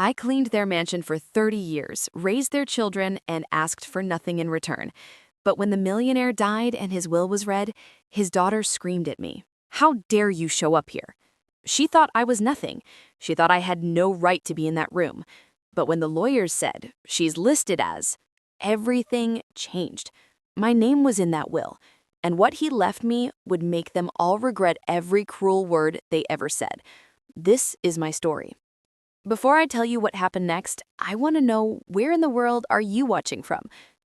I cleaned their mansion for 30 years, raised their children, and asked for nothing in return. But when the millionaire died and his will was read, his daughter screamed at me. How dare you show up here? She thought I was nothing. She thought I had no right to be in that room. But when the lawyers said, she's listed as, everything changed. My name was in that will, and what he left me would make them all regret every cruel word they ever said. This is my story. Before I tell you what happened next, I want to know, where in the world are you watching from?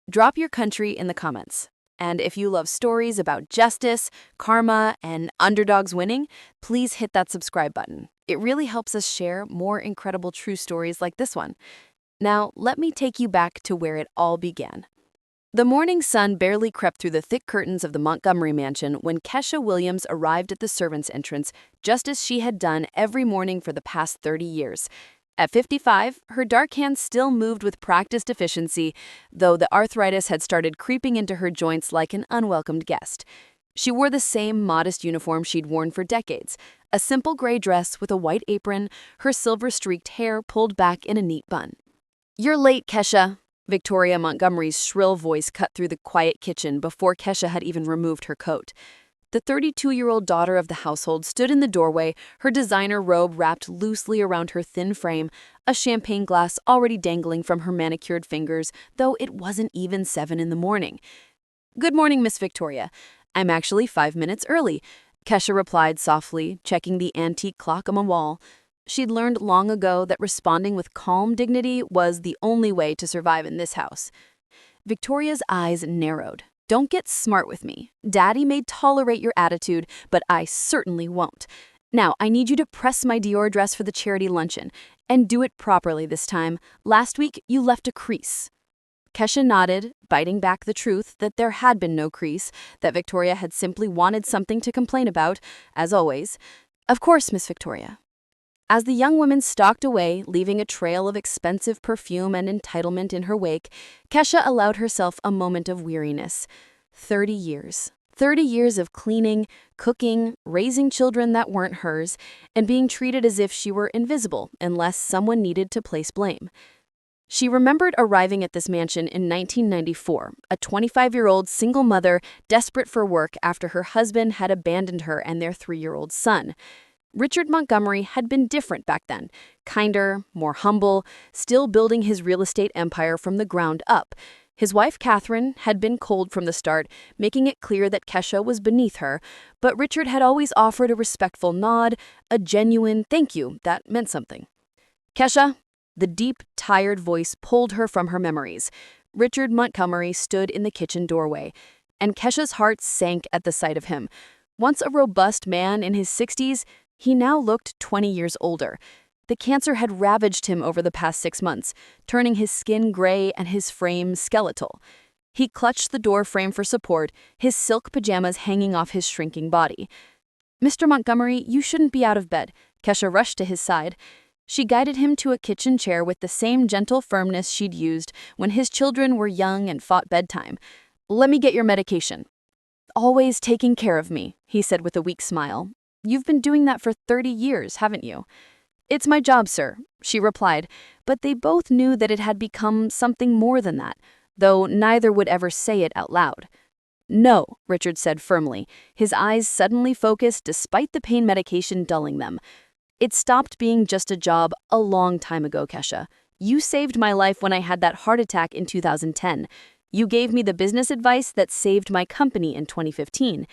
Drop your country in the comments. And if you love stories about justice, karma, and underdogs winning, please hit that subscribe button. It really helps us share more incredible true stories like this one. Now, let me take you back to where it all began. The morning sun barely crept through the thick curtains of the Montgomery mansion when Kesha Williams arrived at the servants' entrance, just as she had done every morning for the past 30 years. At 55, her dark hands still moved with practiced efficiency, though the arthritis had started creeping into her joints like an unwelcomed guest. She wore the same modest uniform she'd worn for decades, a simple gray dress with a white apron, her silver-streaked hair pulled back in a neat bun. "You're late, Kesha." Victoria Montgomery's shrill voice cut through the quiet kitchen before Kesha had even removed her coat. The 32-year-old daughter of the household stood in the doorway, her designer robe wrapped loosely around her thin frame, a champagne glass already dangling from her manicured fingers, though it wasn't even 7 in the morning. "Good morning, Miss Victoria. I'm actually 5 minutes early," Kesha replied softly, checking the antique clock on the wall. She'd learned long ago that responding with calm dignity was the only way to survive in this house. Victoria's eyes narrowed. "Don't get smart with me. Daddy may tolerate your attitude, but I certainly won't. Now, I need you to press my Dior dress for the charity luncheon, and do it properly this time. Last week, you left a crease." Kesha nodded, biting back the truth that there had been no crease, that Victoria had simply wanted something to complain about, as always. "Of course, Miss Victoria." As the young woman stalked away, leaving a trail of expensive perfume and entitlement in her wake, Kesha allowed herself a moment of weariness. 30 years. 30 years of cleaning, cooking, raising children that weren't hers, and being treated as if she were invisible unless someone needed to place blame. She remembered arriving at this mansion in 1994, a 25-year-old single mother desperate for work after her husband had abandoned her and their 3-year-old son. Richard Montgomery had been different back then, kinder, more humble, still building his real estate empire from the ground up. His wife, Catherine, had been cold from the start, making it clear that Kesha was beneath her, but Richard had always offered a respectful nod, a genuine thank you that meant something. "Kesha," the deep, tired voice pulled her from her memories. Richard Montgomery stood in the kitchen doorway, and Kesha's heart sank at the sight of him. Once a robust man in his 60s, he now looked 20 years older. The cancer had ravaged him over the past 6 months, turning his skin gray and his frame skeletal. He clutched the door frame for support, his silk pajamas hanging off his shrinking body. "Mr. Montgomery, you shouldn't be out of bed." Kesha rushed to his side. She guided him to a kitchen chair with the same gentle firmness she'd used when his children were young and fought bedtime. "Let me get your medication." "Always taking care of me," he said with a weak smile. "You've been doing that for 30 years, haven't you?" "It's my job, sir," she replied, but they both knew that it had become something more than that, though neither would ever say it out loud. "No," Richard said firmly, his eyes suddenly focused despite the pain medication dulling them. "It stopped being just a job a long time ago, Kesha. You saved my life when I had that heart attack in 2010. You gave me the business advice that saved my company in 2015.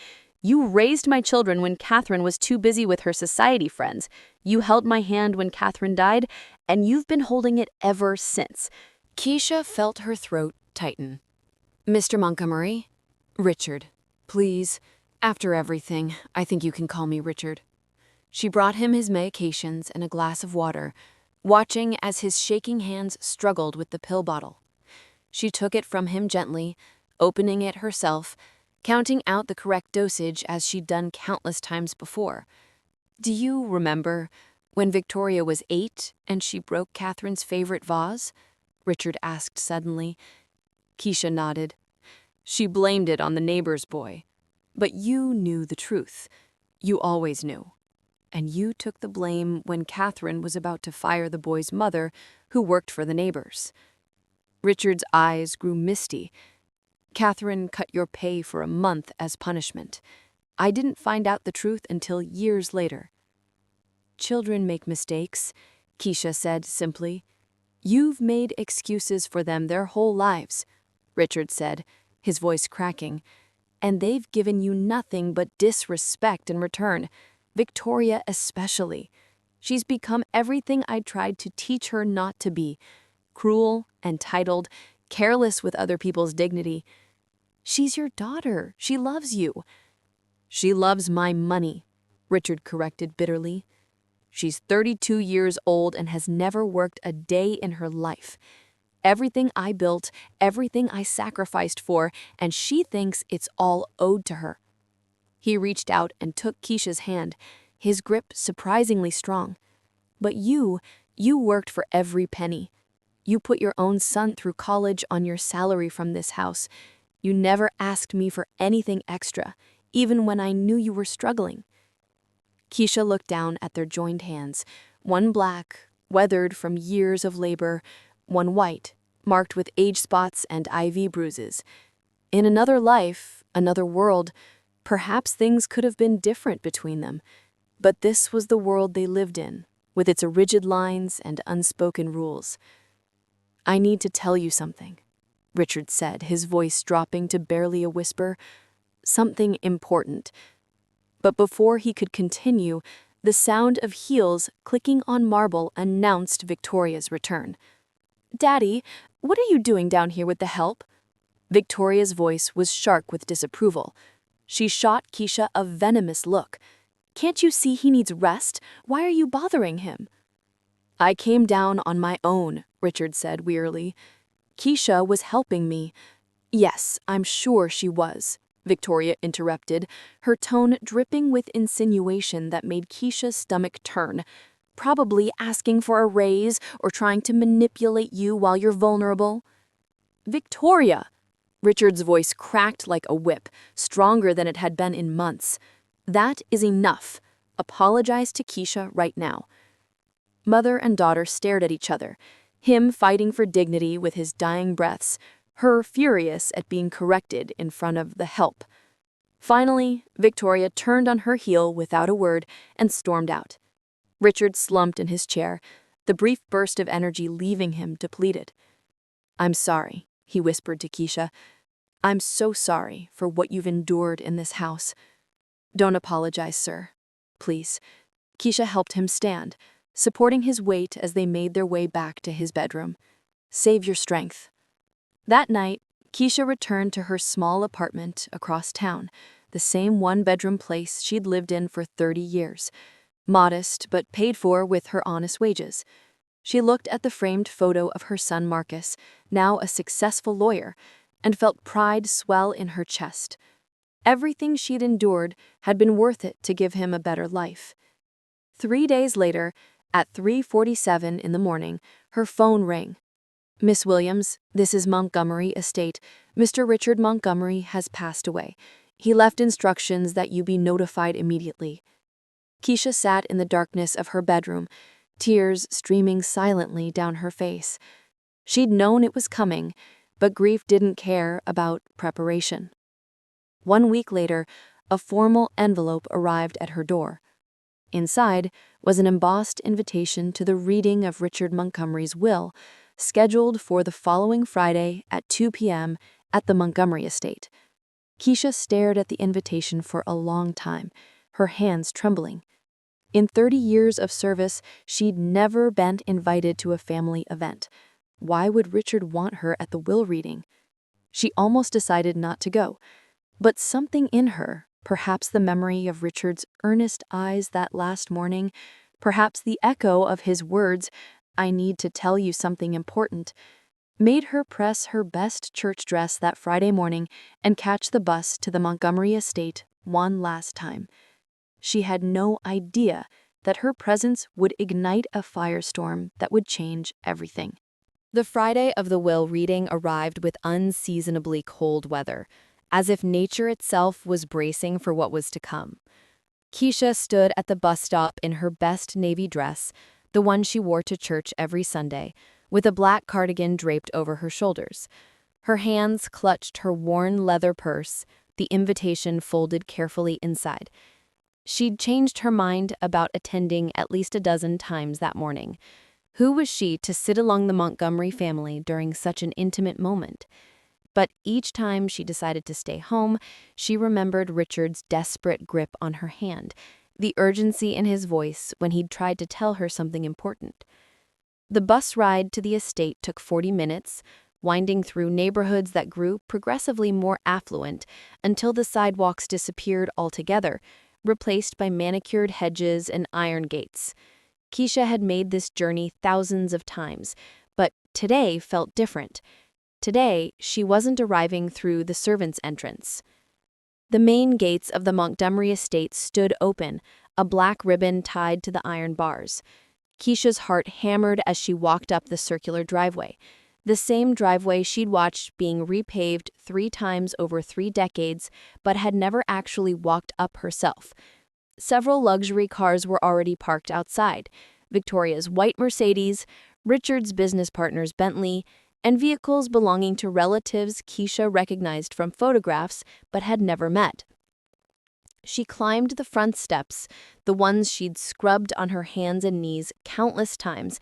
You raised my children when Catherine was too busy with her society friends. You held my hand when Catherine died, and you've been holding it ever since." Kesha felt her throat tighten. "Mr. Montgomery?" "Richard. Please. After everything, I think you can call me Richard." She brought him his medications and a glass of water, watching as his shaking hands struggled with the pill bottle. She took it from him gently, opening it herself, counting out the correct dosage as she'd done countless times before. "Do you remember when Victoria was 8 and she broke Catherine's favorite vase?" Richard asked suddenly. Kesha nodded. "She blamed it on the neighbor's boy. But you knew the truth. You always knew." and you took the blame when Catherine was about to fire the boy's mother, who worked for the neighbors. Richard's eyes grew misty. Catherine cut your pay for a month as punishment. I didn't find out the truth until years later. Children make mistakes, Kesha said simply. You've made excuses for them their whole lives, Richard said, his voice cracking. And they've given you nothing but disrespect in return, Victoria especially. She's become everything I tried to teach her not to be. Cruel, entitled, careless with other people's dignity. She's your daughter. She loves you. She loves my money, Richard corrected bitterly. She's 32 years old and has never worked a day in her life. Everything I built, everything I sacrificed for, and she thinks it's all owed to her. He reached out and took Kesha's hand, his grip surprisingly strong. But you worked for every penny. You put your own son through college on your salary from this house. You never asked me for anything extra, even when I knew you were struggling. Kesha looked down at their joined hands, one black, weathered from years of labor, one white, marked with age spots and IV bruises. In another life, another world, perhaps things could have been different between them. But this was the world they lived in, with its rigid lines and unspoken rules. I need to tell you something, Richard said, his voice dropping to barely a whisper. Something important. But before he could continue, the sound of heels clicking on marble announced Victoria's return. Daddy, what are you doing down here with the help? Victoria's voice was sharp with disapproval. She shot Kesha a venomous look. Can't you see he needs rest? Why are you bothering him? I came down on my own, Richard said wearily. Kesha was helping me. Yes, I'm sure she was, Victoria interrupted, her tone dripping with insinuation that made Kesha's stomach turn. Probably asking for a raise or trying to manipulate you while you're vulnerable. Victoria! Richard's voice cracked like a whip, stronger than it had been in months. That is enough. Apologize to Kesha right now. Mother and daughter stared at each other, him fighting for dignity with his dying breaths, her furious at being corrected in front of the help. Finally, Victoria turned on her heel without a word and stormed out. Richard slumped in his chair, the brief burst of energy leaving him depleted. I'm sorry, he whispered to Kesha. I'm so sorry for what you've endured in this house. Don't apologize, sir. Please. Kesha helped him stand, supporting his weight as they made their way back to his bedroom. Save your strength. That night, Kesha returned to her small apartment across town, the same one-bedroom place she'd lived in for 30 years. Modest, but paid for with her honest wages. She looked at the framed photo of her son Marcus, now a successful lawyer, and felt pride swell in her chest. Everything she'd endured had been worth it to give him a better life. 3 days later, at 3:47 in the morning, her phone rang. Miss Williams, this is Montgomery Estate. Mr. Richard Montgomery has passed away. He left instructions that you be notified immediately. Kesha sat in the darkness of her bedroom, tears streaming silently down her face. She'd known it was coming, but grief didn't care about preparation. 1 week later, a formal envelope arrived at her door. Inside was an embossed invitation to the reading of Richard Montgomery's will, scheduled for the following Friday at 2 p.m. at the Montgomery estate. Kesha stared at the invitation for a long time, her hands trembling. In 30 years of service, she'd never been invited to a family event. Why would Richard want her at the will reading? She almost decided not to go. But something in her, perhaps the memory of Richard's earnest eyes that last morning, perhaps the echo of his words, I need to tell you something important, made her press her best church dress that Friday morning and catch the bus to the Montgomery estate one last time. She had no idea that her presence would ignite a firestorm that would change everything. The Friday of the will reading arrived with unseasonably cold weather, as if nature itself was bracing for what was to come. Kesha stood at the bus stop in her best navy dress, the one she wore to church every Sunday, with a black cardigan draped over her shoulders. Her hands clutched her worn leather purse, the invitation folded carefully inside. She'd changed her mind about attending at least a dozen times that morning. Who was she to sit along the Montgomery family during such an intimate moment? But each time she decided to stay home, she remembered Richard's desperate grip on her hand, the urgency in his voice when he'd tried to tell her something important. The bus ride to the estate took 40 minutes, winding through neighborhoods that grew progressively more affluent until the sidewalks disappeared altogether, replaced by manicured hedges and iron gates. Kesha had made this journey thousands of times, but today felt different. Today, she wasn't arriving through the servants' entrance. The main gates of the Montgomery estate stood open, a black ribbon tied to the iron bars. Kesha's heart hammered as she walked up the circular driveway, the same driveway she'd watched being repaved 3 times over 3 decades, but had never actually walked up herself. Several luxury cars were already parked outside: Victoria's white Mercedes, Richard's business partner's Bentley, and vehicles belonging to relatives Kesha recognized from photographs but had never met. She climbed the front steps, the ones she'd scrubbed on her hands and knees countless times,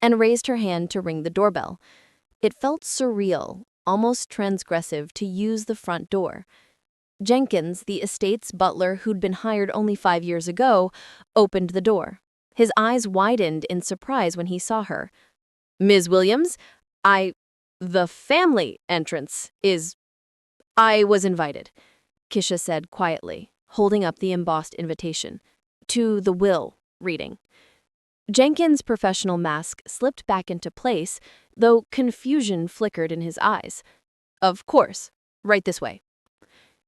and raised her hand to ring the doorbell. It felt surreal, almost transgressive, to use the front door. Jenkins, the estate's butler who'd been hired only 5 years ago, opened the door. His eyes widened in surprise when he saw her. "Ms. Williams, the family entrance is... I was invited," Kesha said quietly, holding up the embossed invitation. "To the will reading." Jenkins' professional mask slipped back into place, though confusion flickered in his eyes. "Of course. Right this way."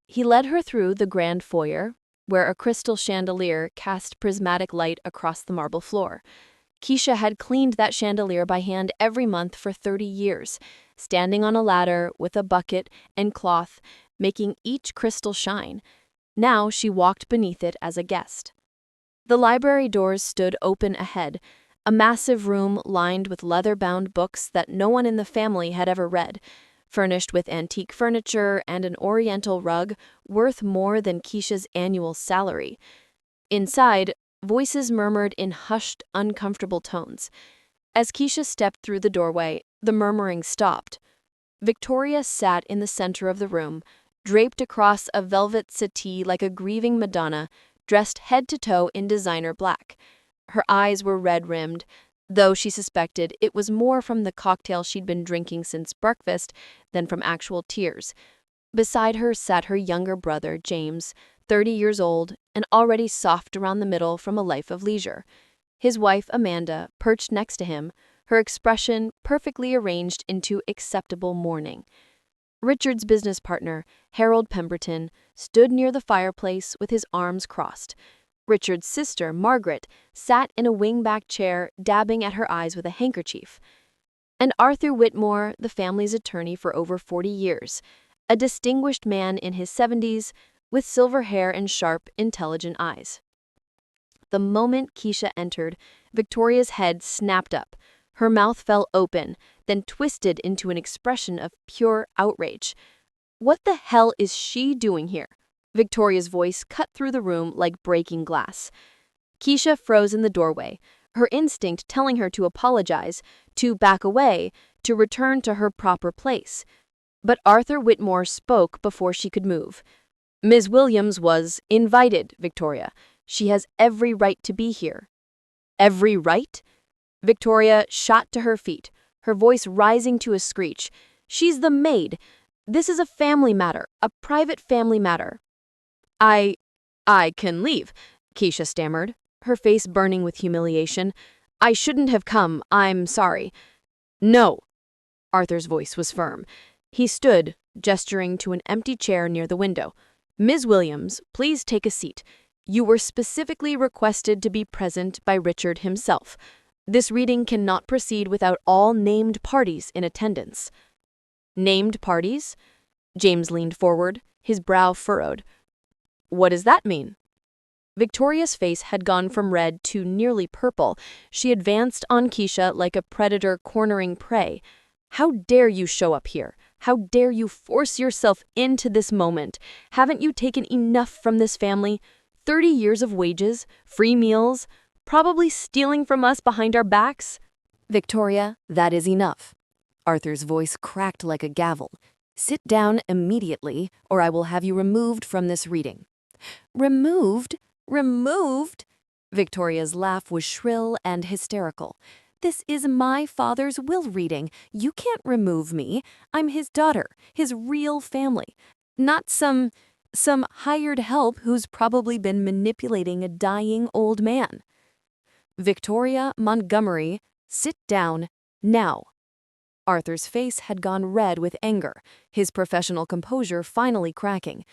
He led her through the grand foyer, where a crystal chandelier cast prismatic light across the marble floor. Kesha had cleaned that chandelier by hand every month for 30 years, standing on a ladder with a bucket and cloth, making each crystal shine. Now she walked beneath it as a guest. The library doors stood open ahead, a massive room lined with leather-bound books that no one in the family had ever read, furnished with antique furniture and an oriental rug worth more than Kesha's annual salary. Inside, voices murmured in hushed, uncomfortable tones. As Kesha stepped through the doorway, the murmuring stopped. Victoria sat in the center of the room, draped across a velvet settee like a grieving Madonna, dressed head to toe in designer black. Her eyes were red-rimmed, though she suspected it was more from the cocktail she'd been drinking since breakfast than from actual tears. Beside her sat her younger brother, James, 30 years old and already soft around the middle from a life of leisure. His wife, Amanda, perched next to him, her expression perfectly arranged into acceptable mourning. Richard's business partner, Harold Pemberton, stood near the fireplace with his arms crossed. Richard's sister, Margaret, sat in a wing-back chair, dabbing at her eyes with a handkerchief. And Arthur Whitmore, the family's attorney for over 40 years, a distinguished man in his 70s, with silver hair and sharp, intelligent eyes. The moment Kesha entered, Victoria's head snapped up. Her mouth fell open, then twisted into an expression of pure outrage. "What the hell is she doing here?" Victoria's voice cut through the room like breaking glass. Kesha froze in the doorway, her instinct telling her to apologize, to back away, to return to her proper place. But Arthur Whitmore spoke before she could move. "Ms. Williams was invited, Victoria. She has every right to be here." "Every right?" Victoria shot to her feet, her voice rising to a screech. "She's the maid. This is a family matter, a private family matter." I can leave," Kesha stammered, her face burning with humiliation. "I shouldn't have come. I'm sorry." "No." Arthur's voice was firm. He stood, gesturing to an empty chair near the window. "Ms. Williams, please take a seat. You were specifically requested to be present by Richard himself. This reading cannot proceed without all named parties in attendance." "Named parties?" James leaned forward, his brow furrowed. "What does that mean?" Victoria's face had gone from red to nearly purple. She advanced on Kesha like a predator cornering prey. "How dare you show up here? How dare you force yourself into this moment? Haven't you taken enough from this family? 30 years of wages, free meals, probably stealing from us behind our backs?" Victoria, that is enough. Arthur's voice cracked like a gavel. Sit down immediately, or I will have you removed from this reading. Removed? Removed? Victoria's laugh was shrill and hysterical. This is my father's will reading. You can't remove me. I'm his daughter, his real family. Not some hired help who's probably been manipulating a dying old man. Victoria Montgomery, sit down now. Arthur's face had gone red with anger, his professional composure finally cracking.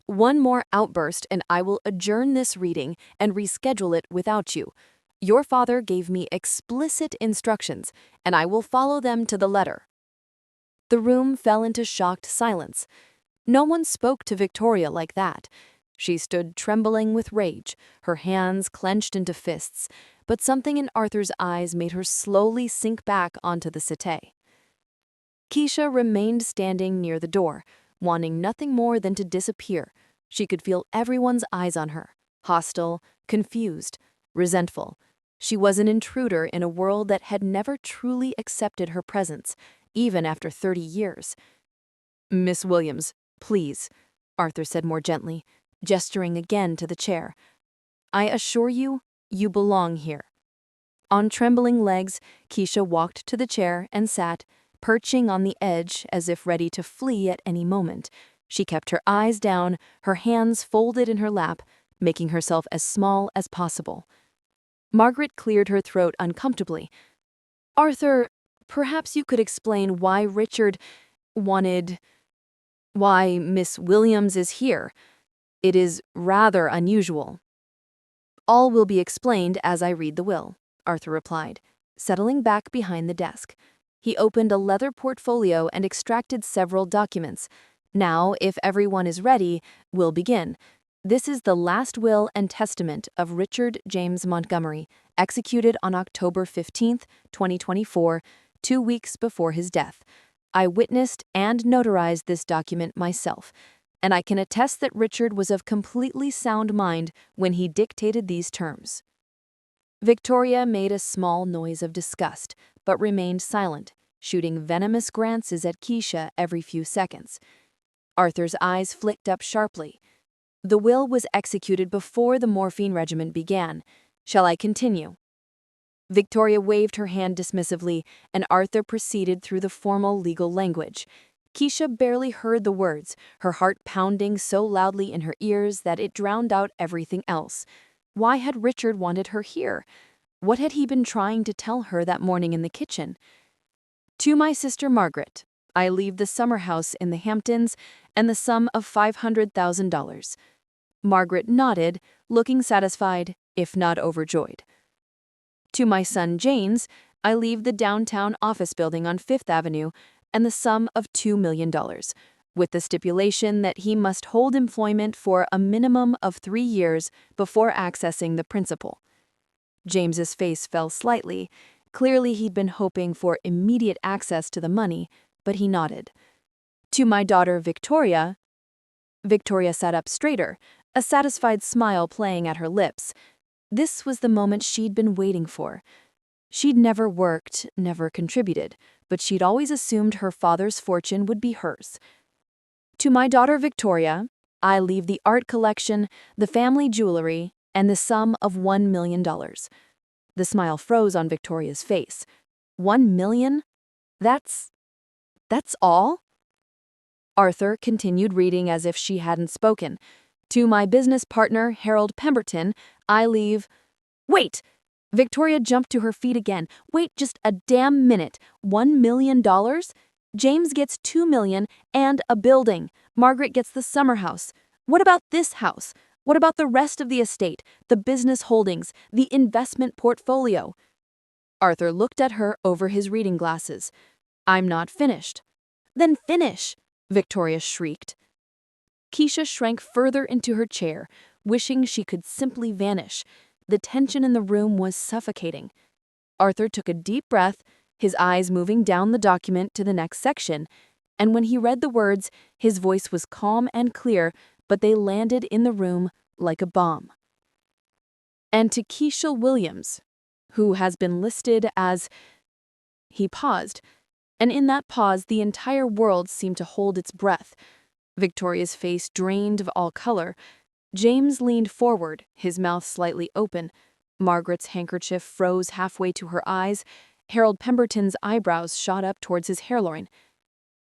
One more outburst and I will adjourn this reading and reschedule it without you. Your father gave me explicit instructions, and I will follow them to the letter. The room fell into shocked silence. No one spoke to Victoria like that. She stood trembling with rage, her hands clenched into fists, but something in Arthur's eyes made her slowly sink back onto the settee. Kesha remained standing near the door, wanting nothing more than to disappear. She could feel everyone's eyes on her, hostile, confused, resentful. She was an intruder in a world that had never truly accepted her presence, even after 30 years. "Miss Williams, please," Arthur said more gently, gesturing again to the chair. "I assure you, you belong here." On trembling legs, Kesha walked to the chair and sat, perching on the edge as if ready to flee at any moment. She kept her eyes down, her hands folded in her lap, making herself as small as possible. Margaret cleared her throat uncomfortably. "Arthur, perhaps you could explain why Richard wanted... why Miss Williams is here. It is rather unusual." "All will be explained as I read the will," Arthur replied, settling back behind the desk. He opened a leather portfolio and extracted several documents. "Now, if everyone is ready, we'll begin. This is the last will and testament of Richard James Montgomery, executed on October 15th, 2024, 2 weeks before his death. I witnessed and notarized this document myself, and I can attest that Richard was of completely sound mind when he dictated these terms." Victoria made a small noise of disgust, but remained silent, shooting venomous glances at Kesha every few seconds. Arthur's eyes flicked up sharply. "The will was executed before the morphine regimen began. Shall I continue?" Victoria waved her hand dismissively, and Arthur proceeded through the formal legal language. Kesha barely heard the words, her heart pounding so loudly in her ears that it drowned out everything else. Why had Richard wanted her here? What had he been trying to tell her that morning in the kitchen? "To my sister Margaret, I leave the summer house in the Hamptons and the sum of $500,000. Margaret nodded, looking satisfied, if not overjoyed. "To my son James, I leave the downtown office building on Fifth Avenue and the sum of $2 million, with the stipulation that he must hold employment for a minimum of 3 years before accessing the principal." James's face fell slightly. Clearly he'd been hoping for immediate access to the money, but he nodded. "To my daughter Victoria..." Victoria sat up straighter, a satisfied smile playing at her lips. This was the moment she'd been waiting for. She'd never worked, never contributed, but she'd always assumed her father's fortune would be hers. "To my daughter Victoria, I leave the art collection, the family jewelry, and the sum of $1 million. The smile froze on Victoria's face. $1 million? That's all? Arthur continued reading as if she hadn't spoken. "To my business partner, Harold Pemberton, I leave..." "Wait!" Victoria jumped to her feet again. "Wait just a damn minute. $1 million? James gets $2 million and a building. Margaret gets the summer house. What about this house? What about the rest of the estate, the business holdings, the investment portfolio?" Arthur looked at her over his reading glasses. "I'm not finished." "Then finish!" Victoria shrieked. Kesha shrank further into her chair. wishing she could simply vanish. The tension in the room was suffocating. Arthur took a deep breath, his eyes moving down the document to the next section, and when he read the words, his voice was calm and clear, but they landed in the room like a bomb. And to Kesha Williams, who has been listed as... He paused, and in that pause the entire world seemed to hold its breath. Victoria's face drained of all color. James leaned forward, his mouth slightly open. Margaret's handkerchief froze halfway to her eyes. Harold Pemberton's eyebrows shot up towards his hairline.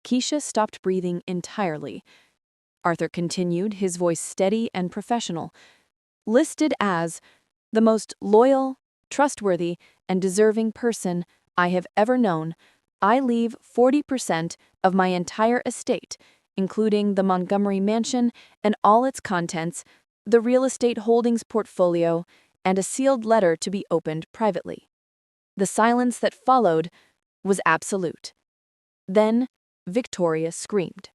Kesha stopped breathing entirely. Arthur continued, his voice steady and professional. Listed as the most loyal, trustworthy, and deserving person I have ever known, I leave 40% of my entire estate, including the Montgomery Mansion and all its contents, the real estate holdings portfolio, and a sealed letter to be opened privately. The silence that followed was absolute. Then Victoria screamed.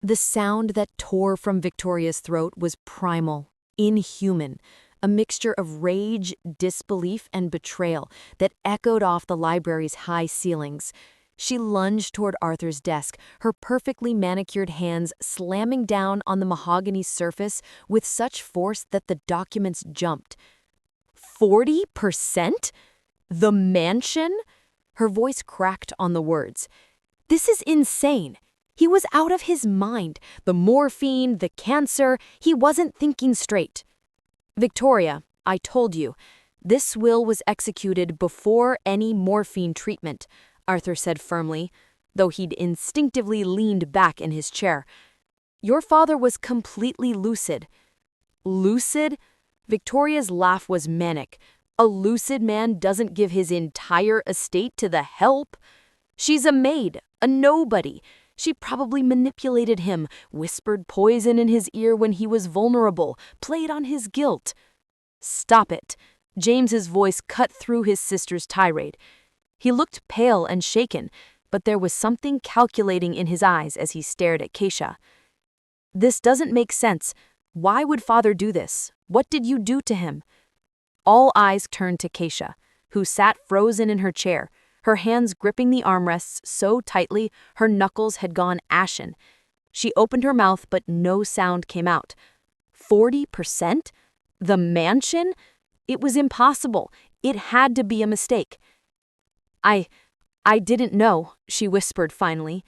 The sound that tore from Victoria's throat was primal, inhuman, a mixture of rage, disbelief, and betrayal that echoed off the library's high ceilings. She lunged toward Arthur's desk, her perfectly manicured hands slamming down on the mahogany surface with such force that the documents jumped. 40%? The mansion? Her voice cracked on the words. This is insane. He was out of his mind. The morphine, the cancer, he wasn't thinking straight. Victoria, I told you, this will was executed before any morphine treatment, Arthur said firmly, though he'd instinctively leaned back in his chair. Your father was completely lucid. Lucid? Victoria's laugh was manic. A lucid man doesn't give his entire estate to the help. She's a maid, a nobody. She probably manipulated him, whispered poison in his ear when he was vulnerable, played on his guilt. Stop it. James's voice cut through his sister's tirade. He looked pale and shaken, but there was something calculating in his eyes as he stared at Kesha. This doesn't make sense. Why would father do this? What did you do to him? All eyes turned to Kesha, who sat frozen in her chair, her hands gripping the armrests so tightly her knuckles had gone ashen. She opened her mouth, but no sound came out. 40%? The mansion? It was impossible. It had to be a mistake. I didn't know, she whispered finally.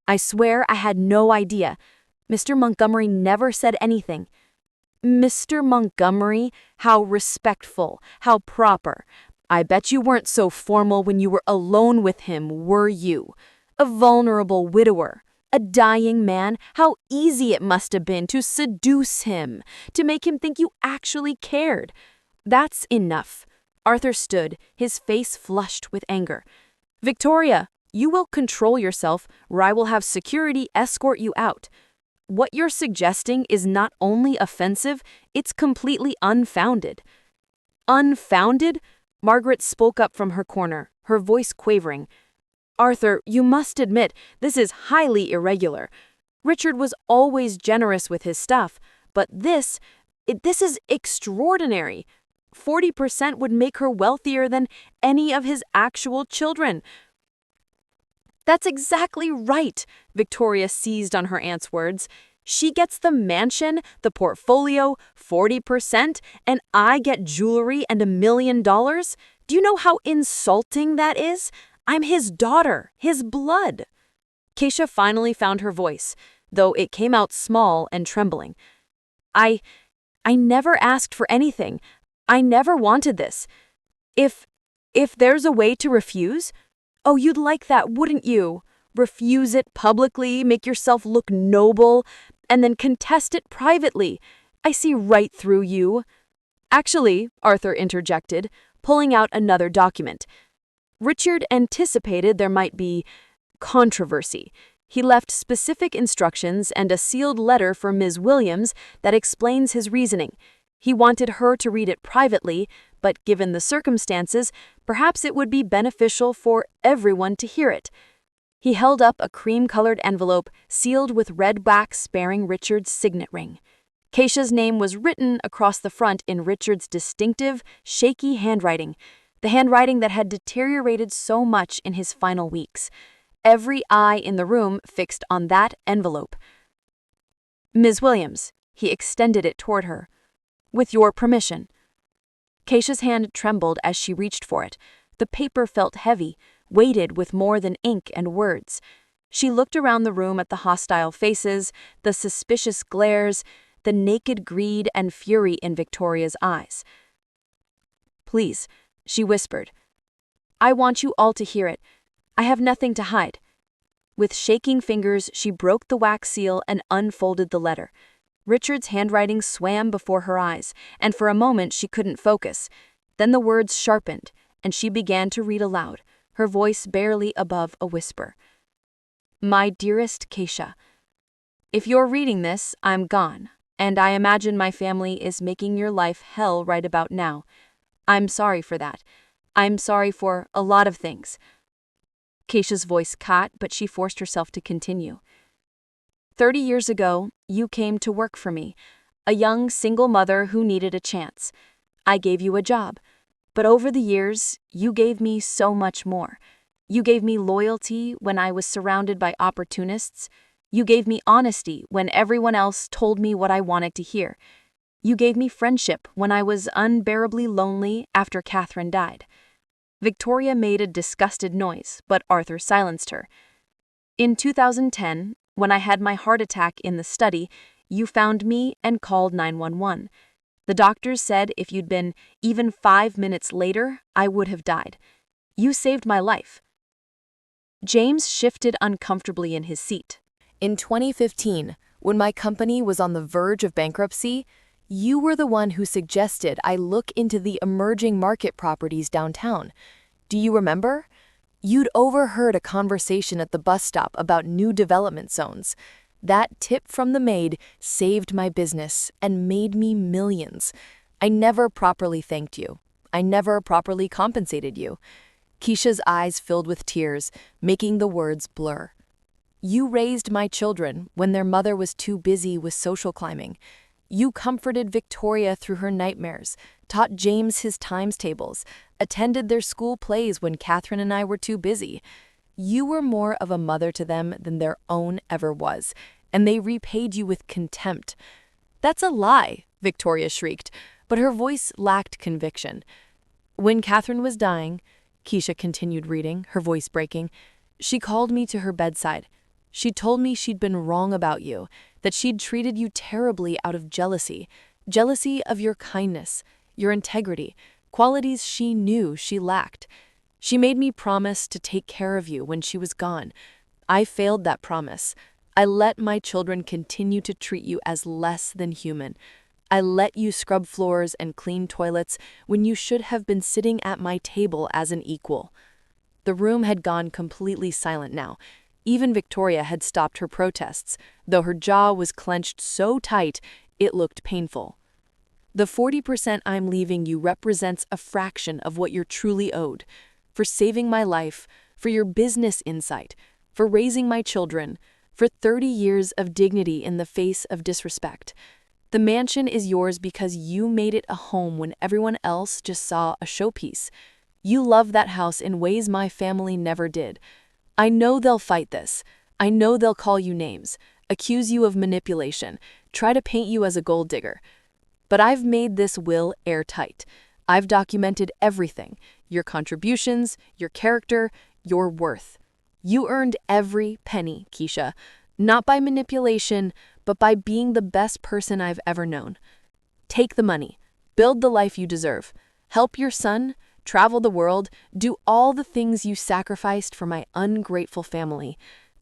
I swear I had no idea. Mr. Montgomery never said anything. Mr. Montgomery? How respectful, how proper. I bet you weren't so formal when you were alone with him, were you? A vulnerable widower, a dying man, how easy it must have been to seduce him, to make him think you actually cared. That's enough. Arthur stood, his face flushed with anger. Victoria, you will control yourself, or I will have security escort you out. What you're suggesting is not only offensive, it's completely unfounded. Unfounded? Margaret spoke up from her corner, her voice quavering. Arthur, you must admit, this is highly irregular. Richard was always generous with his stuff, but this is extraordinary. 40% would make her wealthier than any of his actual children. That's exactly right, Victoria seized on her aunt's words. She gets the mansion, the portfolio, 40%, and I get jewelry and $1 million? Do you know how insulting that is? I'm his daughter, his blood. Kesha finally found her voice, though it came out small and trembling. I never asked for anything. I never wanted this. If there's a way to refuse? Oh, you'd like that, wouldn't you? Refuse it publicly, make yourself look noble, and then contest it privately. I see right through you. Actually, Arthur interjected, pulling out another document. Richard anticipated there might be controversy. He left specific instructions and a sealed letter for Ms. Williams that explains his reasoning. He wanted her to read it privately, but given the circumstances, perhaps it would be beneficial for everyone to hear it. He held up a cream-colored envelope sealed with red wax bearing Richard's signet ring. Kesha's name was written across the front in Richard's distinctive, shaky handwriting, the handwriting that had deteriorated so much in his final weeks. Every eye in the room fixed on that envelope. "Ms. Williams," he extended it toward her. "With your permission." Kesha's hand trembled as she reached for it. The paper felt heavy, weighted with more than ink and words. She looked around the room at the hostile faces, the suspicious glares, the naked greed and fury in Victoria's eyes. "Please," she whispered. "I want you all to hear it. I have nothing to hide." With shaking fingers, she broke the wax seal and unfolded the letter. Richard's handwriting swam before her eyes, and for a moment she couldn't focus. Then the words sharpened, and she began to read aloud, her voice barely above a whisper. "My dearest Kesha, if you're reading this, I'm gone, and I imagine my family is making your life hell right about now. I'm sorry for that. I'm sorry for a lot of things." Kesha's voice caught, but she forced herself to continue. 30 years ago, you came to work for me, a young single mother who needed a chance. I gave you a job. But over the years, you gave me so much more. You gave me loyalty when I was surrounded by opportunists. You gave me honesty when everyone else told me what I wanted to hear. You gave me friendship when I was unbearably lonely after Catherine died. Victoria made a disgusted noise, but Arthur silenced her. In 2010, when I had my heart attack in the study, you found me and called 911. The doctors said if you'd been even 5 minutes later, I would have died. You saved my life. James shifted uncomfortably in his seat. In 2015, when my company was on the verge of bankruptcy, you were the one who suggested I look into the emerging market properties downtown. Do you remember? You'd overheard a conversation at the bus stop about new development zones. That tip from the Maid saved my business and made me millions. I never properly thanked you. I never properly compensated you. Kesha's eyes filled with tears, making the words blur. You raised my children when their mother was too busy with social climbing. You comforted Victoria through her nightmares, taught James his times tables, attended their school plays when Catherine and I were too busy. You were more of a mother to them than their own ever was, and they repaid you with contempt. That's a lie, Victoria shrieked, but her voice lacked conviction. When Catherine was dying, Kesha continued reading, her voice breaking, she called me to her bedside. She told me she'd been wrong about you, that she'd treated you terribly out of jealousy of your kindness, your integrity, qualities she knew she lacked. She made me promise to take care of you when she was gone. I failed that promise. I let my children continue to treat you as less than human. I let you scrub floors and clean toilets when you should have been sitting at my table as an equal. The room had gone completely silent now. Even Victoria had stopped her protests, though her jaw was clenched so tight it looked painful. The 40% I'm leaving you represents a fraction of what you're truly owed. For saving my life, for your business insight, for raising my children, for 30 years of dignity in the face of disrespect. The mansion is yours because you made it a home when everyone else just saw a showpiece. You love that house in ways my family never did. I know they'll fight this. I know they'll call you names, accuse you of manipulation, try to paint you as a gold digger. But I've made this will airtight. I've documented everything, your contributions, your character, your worth. You earned every penny, Kesha, not by manipulation, but by being the best person I've ever known. Take the money, build the life you deserve, help your son, travel the world, do all the things you sacrificed for my ungrateful family.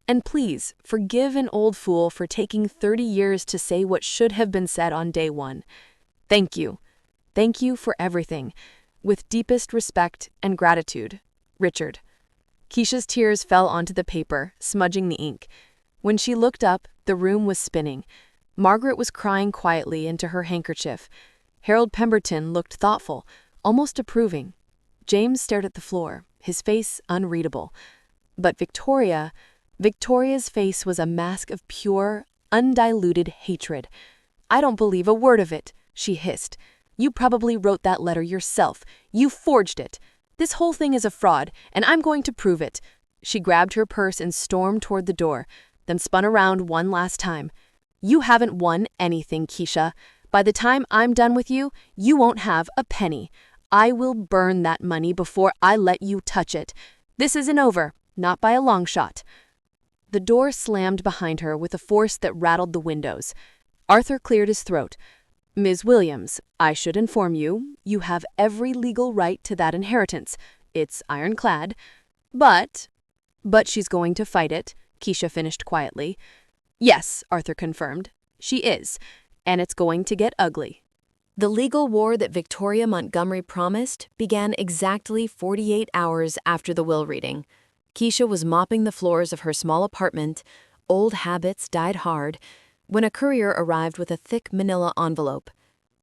And please, forgive an old fool for taking 30 years to say what should have been said on day one. Thank you. Thank you for everything. With deepest respect and gratitude, Richard. Kesha's tears fell onto the paper, smudging the ink. When she looked up, the room was spinning. Margaret was crying quietly into her handkerchief. Harold Pemberton looked thoughtful, almost approving. James stared at the floor, his face unreadable. But Victoria's face was a mask of pure, undiluted hatred. I don't believe a word of it, she hissed. You probably wrote that letter yourself. You forged it. This whole thing is a fraud, and I'm going to prove it. She grabbed her purse and stormed toward the door, then spun around one last time. You haven't won anything, Kesha. By the time I'm done with you, you won't have a penny. I will burn that money before I let you touch it. This isn't over, not by a long shot. The door slammed behind her with a force that rattled the windows. Arthur cleared his throat. Ms. Williams, I should inform you, you have every legal right to that inheritance. It's ironclad. But she's going to fight it, Kesha finished quietly. Yes, Arthur confirmed. She is, and it's going to get ugly. The legal war that Victoria Montgomery promised began exactly 48 hours after the will reading. Kesha was mopping the floors of her small apartment. Old habits died hard when a courier arrived with a thick manila envelope.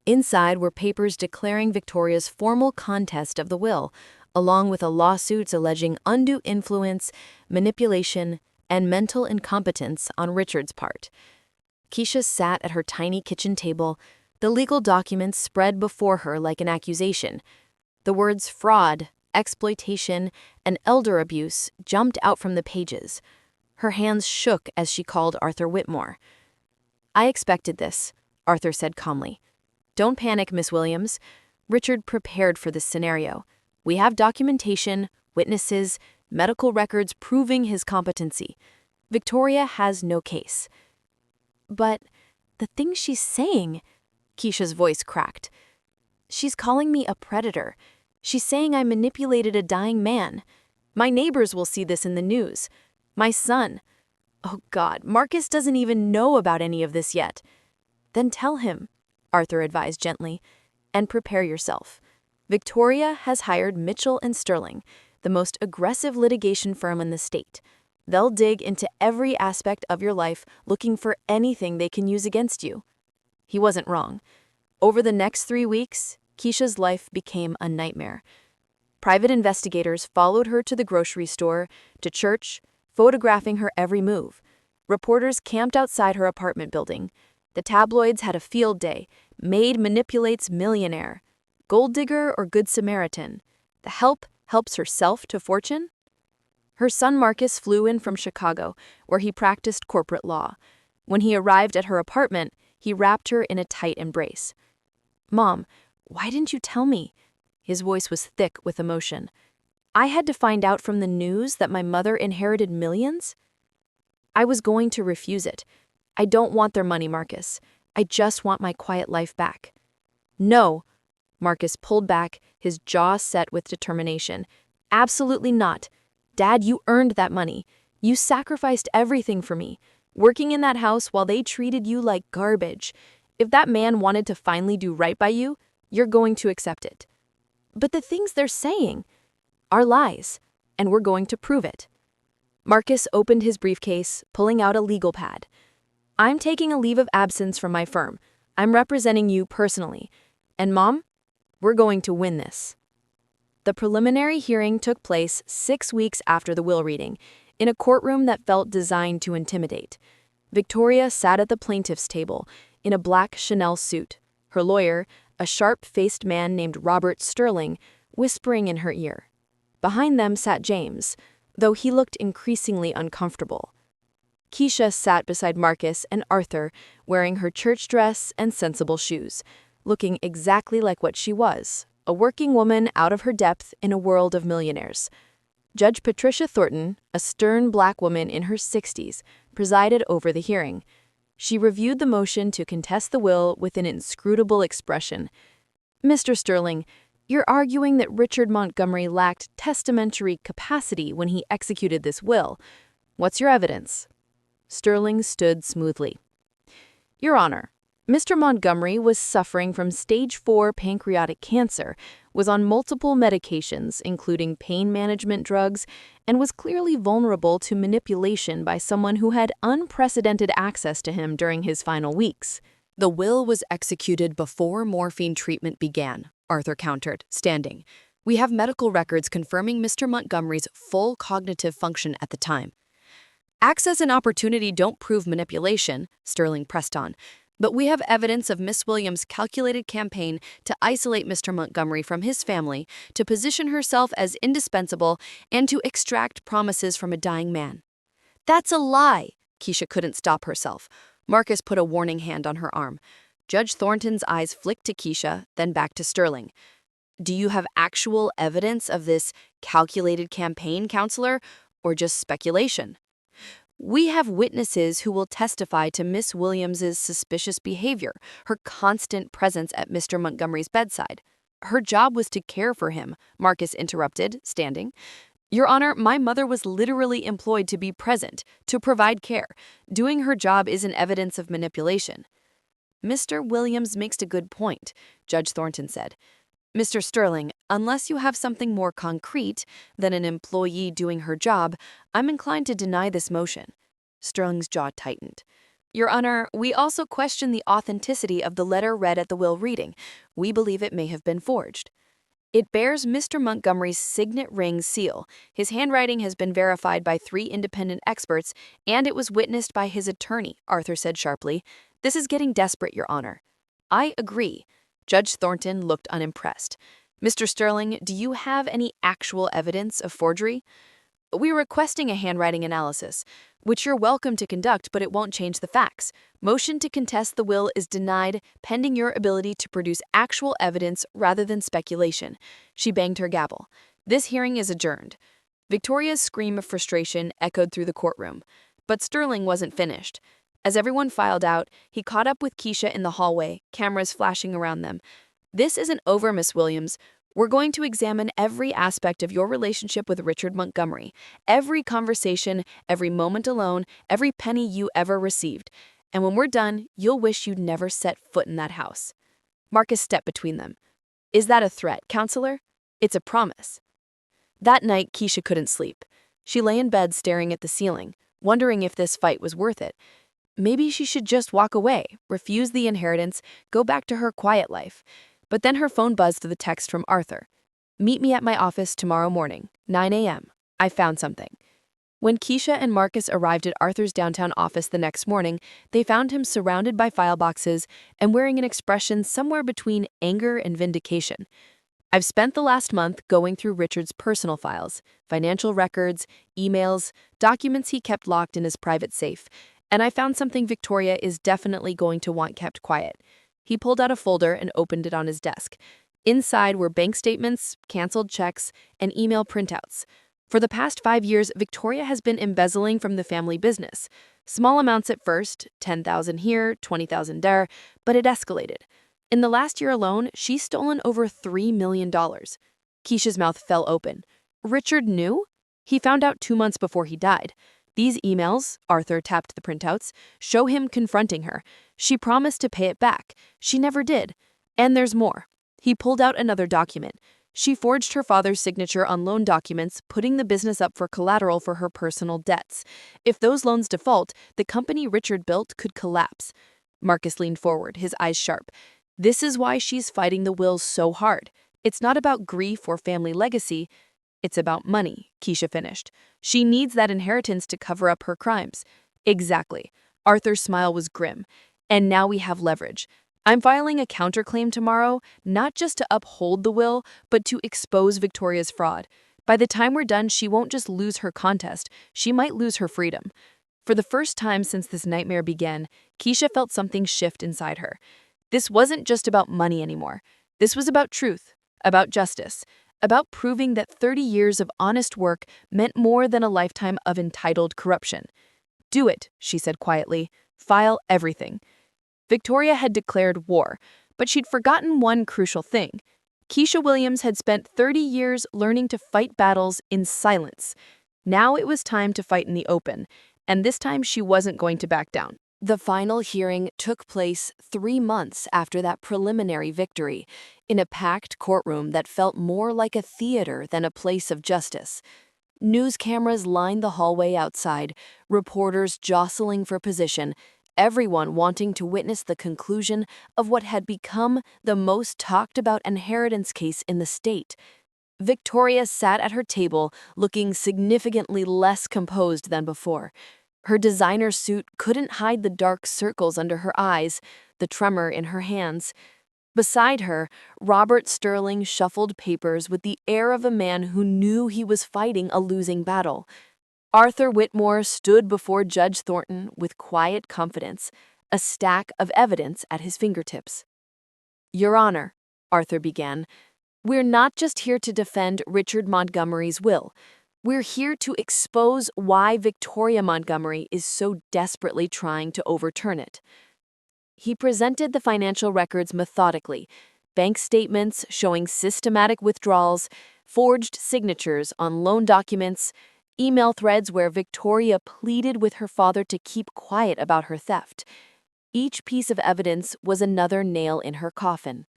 Inside were papers declaring Victoria's formal contest of the will, along with lawsuits alleging undue influence, manipulation, and mental incompetence on Richard's part. Kesha sat at her tiny kitchen table, the legal documents spread before her like an accusation. The words fraud, exploitation, and elder abuse jumped out from the pages. Her hands shook as she called Arthur Whitmore. I expected this, Arthur said calmly. Don't panic, Miss Williams. Richard prepared for this scenario. We have documentation, witnesses, medical records proving his competency. Victoria has no case. But the things she's saying, Kesha's voice cracked. She's calling me a predator. She's saying I manipulated a dying man. My neighbors will see this in the news. My son. Oh God, Marcus doesn't even know about any of this yet. Then tell him, Arthur advised gently, and prepare yourself. Victoria has hired Mitchell and Sterling, the most aggressive litigation firm in the state. They'll dig into every aspect of your life looking for anything they can use against you. He wasn't wrong. Over the next 3 weeks, Kesha's life became a nightmare. Private investigators followed her to the grocery store, to church, photographing her every move. Reporters camped outside her apartment building. The tabloids had a field day. Maid manipulates Millionaire. Gold digger or Good Samaritan? The help helps herself to fortune? Her son Marcus flew in from Chicago, where he practiced corporate law. When he arrived at her apartment, he wrapped her in a tight embrace. Mom, why didn't you tell me? His voice was thick with emotion. I had to find out from the news that my mother inherited millions? I was going to refuse it. I don't want their money, Marcus. I just want my quiet life back. No. Marcus pulled back, his jaw set with determination. Absolutely not. Dad, you earned that money. You sacrificed everything for me, working in that house while they treated you like garbage. If that man wanted to finally do right by you, you're going to accept it. But the things they're saying are lies, and we're going to prove it. Marcus opened his briefcase, pulling out a legal pad. I'm taking a leave of absence from my firm. I'm representing you personally. And Mom, we're going to win this. The preliminary hearing took place 6 weeks after the will reading, in a courtroom that felt designed to intimidate. Victoria sat at the plaintiff's table, in a black Chanel suit, her lawyer, a sharp-faced man named Robert Sterling, whispering in her ear. Behind them sat James, though he looked increasingly uncomfortable. Kesha sat beside Marcus and Arthur, wearing her church dress and sensible shoes, looking exactly like what she was, a working woman out of her depth in a world of millionaires. Judge Patricia Thornton, a stern black woman in her 60s, presided over the hearing. She reviewed the motion to contest the will with an inscrutable expression. Mr. Sterling, you're arguing that Richard Montgomery lacked testamentary capacity when he executed this will. What's your evidence? Sterling stood smoothly. Your Honor, Mr. Montgomery was suffering from stage 4 pancreatic cancer, was on multiple medications, including pain management drugs, and was clearly vulnerable to manipulation by someone who had unprecedented access to him during his final weeks. The will was executed before morphine treatment began, Arthur countered, standing. We have medical records confirming Mr. Montgomery's full cognitive function at the time. Access and opportunity don't prove manipulation, Sterling pressed on. But we have evidence of Miss Williams' calculated campaign to isolate Mr. Montgomery from his family, to position herself as indispensable, and to extract promises from a dying man. That's a lie! Kesha couldn't stop herself. Marcus put a warning hand on her arm. Judge Thornton's eyes flicked to Kesha, then back to Sterling. Do you have actual evidence of this calculated campaign, counselor, or just speculation? We have witnesses who will testify to Miss Williams's suspicious behavior, her constant presence at Mr. Montgomery's bedside. Her job was to care for him, Marcus interrupted, standing. Your Honor, my mother was literally employed to be present, to provide care. Doing her job isn't evidence of manipulation. Mr. Williams makes a good point, Judge Thornton said. Mr. Sterling, unless you have something more concrete than an employee doing her job, I'm inclined to deny this motion. Sterling's jaw tightened. Your Honor, we also question the authenticity of the letter read at the will reading. We believe it may have been forged. It bears Mr. Montgomery's signet ring seal. His handwriting has been verified by 3 independent experts, and it was witnessed by his attorney, Arthur said sharply. This is getting desperate, Your Honor. I agree. Judge Thornton looked unimpressed. Mr. Sterling, do you have any actual evidence of forgery? We're requesting a handwriting analysis, which you're welcome to conduct, but it won't change the facts. Motion to contest the will is denied pending your ability to produce actual evidence rather than speculation. She banged her gavel. This hearing is adjourned. Victoria's scream of frustration echoed through the courtroom. But Sterling wasn't finished. As everyone filed out, he caught up with Kesha in the hallway, cameras flashing around them. This isn't over, Miss Williams. We're going to examine every aspect of your relationship with Richard Montgomery, every conversation, every moment alone, every penny you ever received. And when we're done, you'll wish you'd never set foot in that house. Marcus stepped between them. Is that a threat, counselor? It's a promise. That night, Kesha couldn't sleep. She lay in bed staring at the ceiling, wondering if this fight was worth it. Maybe she should just walk away, refuse the inheritance, go back to her quiet life. But then her phone buzzed with a text from Arthur. Meet me at my office tomorrow morning, 9 a.m. I found something. When Kesha and Marcus arrived at Arthur's downtown office the next morning, they found him surrounded by file boxes and wearing an expression somewhere between anger and vindication. I've spent the last month going through Richard's personal files, financial records, emails, documents he kept locked in his private safe, and I found something Victoria is definitely going to want kept quiet. He pulled out a folder and opened it on his desk. Inside were bank statements, canceled checks, and email printouts. For the past 5 years, Victoria has been embezzling from the family business. Small amounts at first, $10,000 here, $20,000 there, but it escalated. In the last year alone, she's stolen over $3 million. Kesha's mouth fell open. Richard knew? He found out 2 months before he died. These emails, Arthur tapped the printouts, show him confronting her. She promised to pay it back. She never did. And there's more. He pulled out another document. She forged her father's signature on loan documents, putting the business up for collateral for her personal debts. If those loans default, the company Richard built could collapse. Marcus leaned forward, his eyes sharp. This is why she's fighting the will so hard. It's not about grief or family legacy. It's about money, Kesha finished. She needs that inheritance to cover up her crimes. Exactly. Arthur's smile was grim. And now we have leverage. I'm filing a counterclaim tomorrow, not just to uphold the will, but to expose Victoria's fraud. By the time we're done, she won't just lose her contest, she might lose her freedom. For the first time since this nightmare began, Kesha felt something shift inside her. This wasn't just about money anymore. This was about truth, about justice, about proving that 30 years of honest work meant more than a lifetime of entitled corruption. Do it, she said quietly. File everything. Victoria had declared war, but she'd forgotten one crucial thing. Kesha Williams had spent 30 years learning to fight battles in silence. Now it was time to fight in the open, and this time she wasn't going to back down. The final hearing took place 3 months after that preliminary victory, in a packed courtroom that felt more like a theater than a place of justice. News cameras lined the hallway outside, reporters jostling for position, everyone wanting to witness the conclusion of what had become the most talked about inheritance case in the state. Victoria sat at her table, looking significantly less composed than before. Her designer suit couldn't hide the dark circles under her eyes, the tremor in her hands. Beside her, Robert Sterling shuffled papers with the air of a man who knew he was fighting a losing battle. Arthur Whitmore stood before Judge Thornton with quiet confidence, a stack of evidence at his fingertips. "Your Honor," Arthur began, "we're not just here to defend Richard Montgomery's will. We're here to expose why Victoria Montgomery is so desperately trying to overturn it." He presented the financial records methodically, bank statements showing systematic withdrawals, forged signatures on loan documents, email threads where Victoria pleaded with her father to keep quiet about her theft. Each piece of evidence was another nail in her coffin.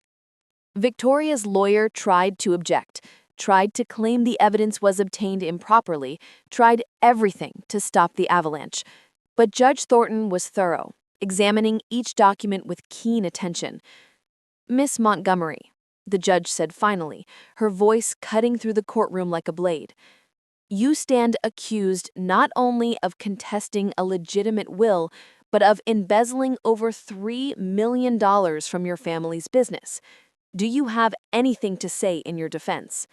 Victoria's lawyer tried to object, tried to claim the evidence was obtained improperly, tried everything to stop the avalanche. But Judge Thornton was thorough, examining each document with keen attention. "Miss Montgomery," the judge said finally, her voice cutting through the courtroom like a blade, "you stand accused not only of contesting a legitimate will, but of embezzling over $3 million from your family's business. Do you have anything to say in your defense?"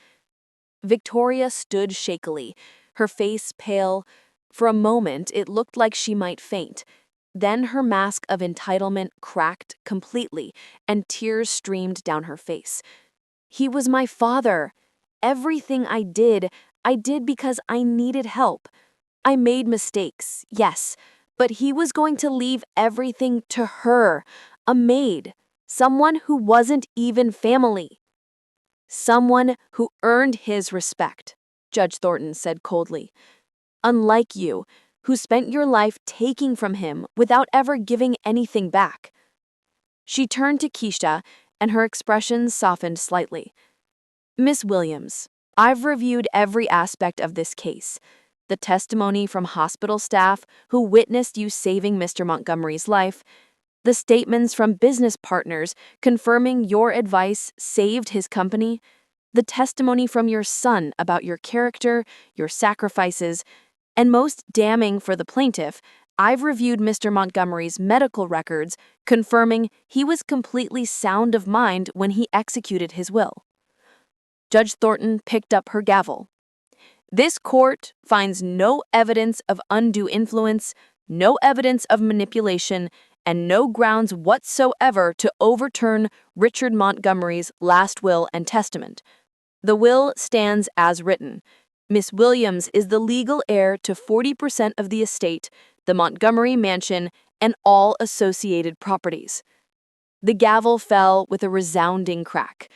Victoria stood shakily, her face pale. For a moment, it looked like she might faint. Then her mask of entitlement cracked completely, and tears streamed down her face. "He was my father. Everything I did because I needed help. I made mistakes, yes, but he was going to leave everything to her, a maid, someone who wasn't even family. Someone who earned his respect," Judge Thornton said coldly. "Unlike you, who spent your life taking from him without ever giving anything back." She turned to Kesha, and her expression softened slightly. "Miss Williams, I've reviewed every aspect of this case. The testimony from hospital staff who witnessed you saving Mr. Montgomery's life, the statements from business partners confirming your advice saved his company, the testimony from your son about your character, your sacrifices, and most damning for the plaintiff, I've reviewed Mr. Montgomery's medical records confirming he was completely sound of mind when he executed his will." Judge Thornton picked up her gavel. "This court finds no evidence of undue influence, no evidence of manipulation, and no grounds whatsoever to overturn Richard Montgomery's last will and testament. The will stands as written. Miss Williams is the legal heir to 40% of the estate, the Montgomery mansion, and all associated properties." The gavel fell with a resounding crack.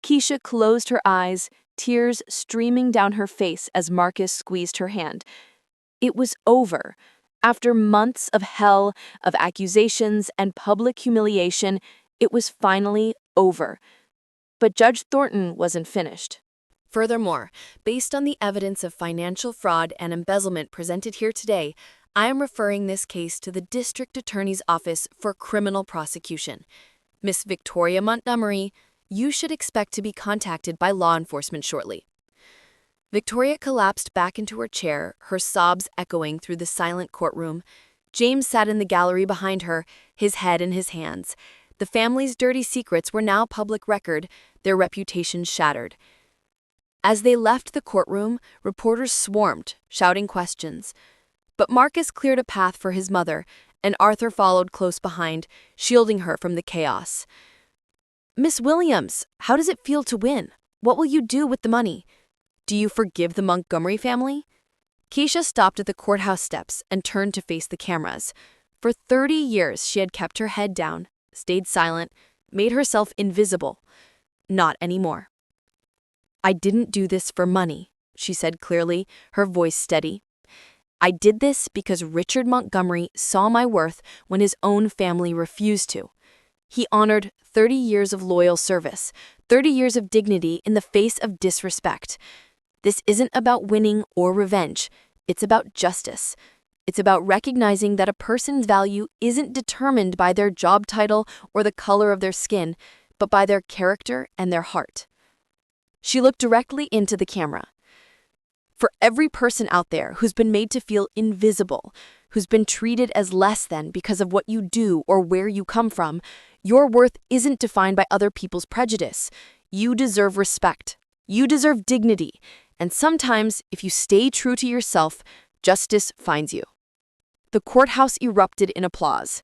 Kesha closed her eyes, tears streaming down her face as Marcus squeezed her hand. It was over. After months of hell, of accusations and public humiliation, it was finally over. But Judge Thornton wasn't finished. "Furthermore, based on the evidence of financial fraud and embezzlement presented here today, I am referring this case to the District Attorney's Office for criminal prosecution. Miss Victoria Montgomery, you should expect to be contacted by law enforcement shortly." Victoria collapsed back into her chair, her sobs echoing through the silent courtroom. James sat in the gallery behind her, his head in his hands. The family's dirty secrets were now public record, their reputations shattered. As they left the courtroom, reporters swarmed, shouting questions. But Marcus cleared a path for his mother, and Arthur followed close behind, shielding her from the chaos. "Miss Williams, how does it feel to win? What will you do with the money? Do you forgive the Montgomery family?" Kesha stopped at the courthouse steps and turned to face the cameras. For 30 years, she had kept her head down, stayed silent, made herself invisible. Not anymore. "I didn't do this for money," she said clearly, her voice steady. "I did this because Richard Montgomery saw my worth when his own family refused to. He honored 30 years of loyal service, 30 years of dignity in the face of disrespect. This isn't about winning or revenge. It's about justice. It's about recognizing that a person's value isn't determined by their job title or the color of their skin, but by their character and their heart." She looked directly into the camera. "For every person out there who's been made to feel invisible, who's been treated as less than because of what you do or where you come from, your worth isn't defined by other people's prejudice. You deserve respect. You deserve dignity. And sometimes, if you stay true to yourself, justice finds you. The courthouse erupted in applause.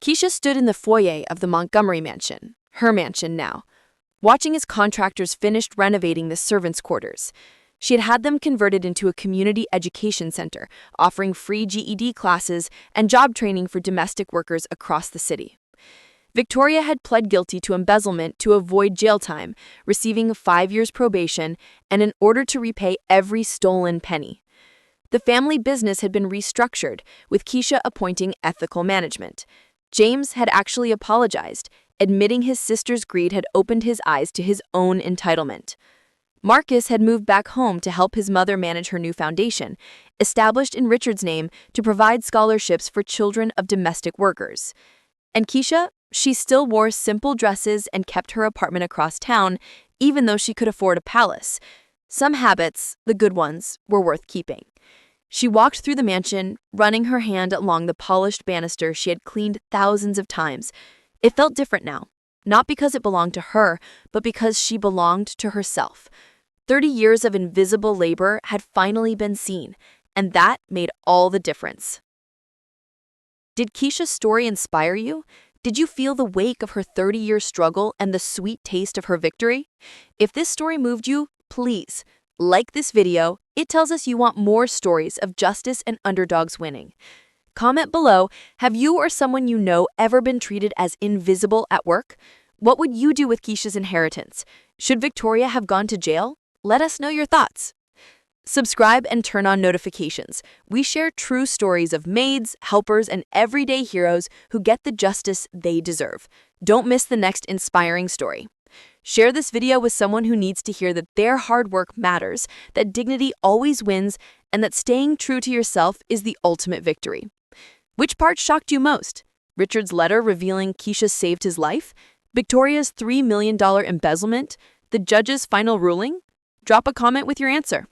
Kesha stood in the foyer of the Montgomery mansion, her mansion now, watching as contractors finished renovating the servants' quarters. She had them converted into a community education center, offering free GED classes and job training for domestic workers across the city. Victoria had pled guilty to embezzlement to avoid jail time, receiving 5 years probation and an order to repay every stolen penny. The family business had been restructured, with Kesha appointing ethical management. James had actually apologized, admitting his sister's greed had opened his eyes to his own entitlement. Marcus had moved back home to help his mother manage her new foundation, established in Richard's name to provide scholarships for children of domestic workers. And Kesha, she still wore simple dresses and kept her apartment across town, even though she could afford a palace. Some habits, the good ones, were worth keeping. She walked through the mansion, running her hand along the polished banister she had cleaned thousands of times. It felt different now, not because it belonged to her, but because she belonged to herself. 30 years of invisible labor had finally been seen, and that made all the difference. Did Kesha's story inspire you? Did you feel the wake of her 30-year struggle and the sweet taste of her victory? If this story moved you, please like this video. It tells us you want more stories of justice and underdogs winning. Comment below, have you or someone you know ever been treated as invisible at work? What would you do with Kesha's inheritance? Should Victoria have gone to jail? Let us know your thoughts. Subscribe and turn on notifications. We share true stories of maids, helpers, and everyday heroes who get the justice they deserve. Don't miss the next inspiring story. Share this video with someone who needs to hear that their hard work matters, that dignity always wins, and that staying true to yourself is the ultimate victory. Which part shocked you most? Richard's letter revealing Kesha saved his life? Victoria's $3 million embezzlement? The judge's final ruling? Drop a comment with your answer.